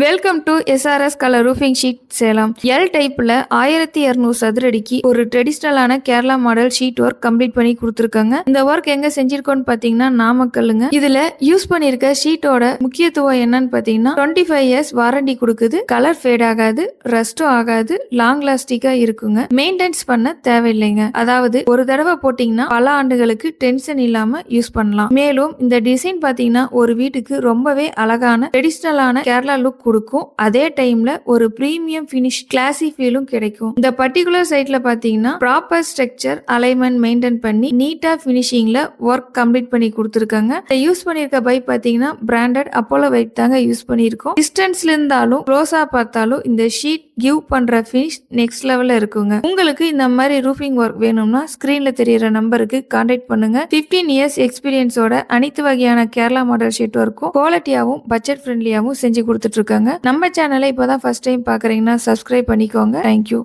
Welcome to SRS colour roofing sheet Salem. L டைப்ல 1200 சதுரடிக்கு ஒரு ட்ரெடிஷ்னலான Kerala model sheet work complete பண்ணி கொடுத்துருக்காங்க. இந்த ஒர்க் எங்க செஞ்சிருக்கோம்னு பாத்தீங்கன்னா நாமக்கல்லுங்க. இதுல யூஸ் பண்ணிருக்க ஷீட்டோட முக்கியத்துவம் என்னன்னு பாத்தீங்கன்னா 25 இயர்ஸ் வாரண்டி கொடுக்குது. கலர் ஃபேட் ஆகாது, ரஸ்டும் ஆகாது, லாங் லாஸ்டிக்கா இருக்குங்க. மெயின்டெனன்ஸ் பண்ண தேவையில்லைங்க. அதாவது ஒரு தடவை போட்டீங்கன்னா பல ஆண்டுகளுக்கு டென்ஷன் இல்லாம யூஸ் பண்ணலாம். மேலும் இந்த டிசைன் பாத்தீங்கன்னா ஒரு வீட்டுக்கு ரொம்பவே அழகான ட்ரெடிஷ்னலான கேரளா லுக் கொடுக்கும். அதே டைம்ல ஒரு பிரீமியம் ஃபினிஷ் கிளாசி ஃபீலும் கிடைக்கும். இந்த பர்டிகுலர் சைட்ல பாத்தீங்கன்னா ப்ராப்பர் ஸ்ட்ரக்சர் அலைன்மெண்ட் மெயின்டைன் பண்ணி நீட்டா ஃபினிஷிங்ல ஒர்க் கம்ப்ளீட் பண்ணி கொடுத்துருக்காங்க. யூஸ் பண்ணிருக்க பைப் பாத்தீங்கன்னா பிராண்டட் அப்போலோ வெயிட் தாங்க யூஸ் பண்ணிருக்கோம். டிஸ்டன்ஸ்ல இருந்தாலும் க்ளோஸா பார்த்தாலும் இந்த ஷீட் கிவ் பண்ற ஃபினிஷ் நெக்ஸ்ட் லெவல்ல இருக்குங்க. உங்களுக்கு இந்த மாதிரி ரூஃபிங் ஒர்க் வேணும்னா ஸ்கிரீன்ல தெரியற நம்பருக்கு கான்டாக்ட் பண்ணுங்க. 15 இயர்ஸ் எக்ஸ்பீரியன்ஸோட அனைத்து வகையான கேரளா மாடல் ஷீட் ஒர்க்கும் குவாலிட்டியாவும் பட்ஜெட் ஃப்ரெண்ட்லியாவும் செஞ்சு கொடுத்துட்டு இருக்காங்க. நம்ம சேனலை இப்பதான் ஃபர்ஸ்ட் டைம் பாக்குறீங்கன்னா சப்ஸ்கிரைப் பண்ணிக்கோங்க. தேங்க்யூ.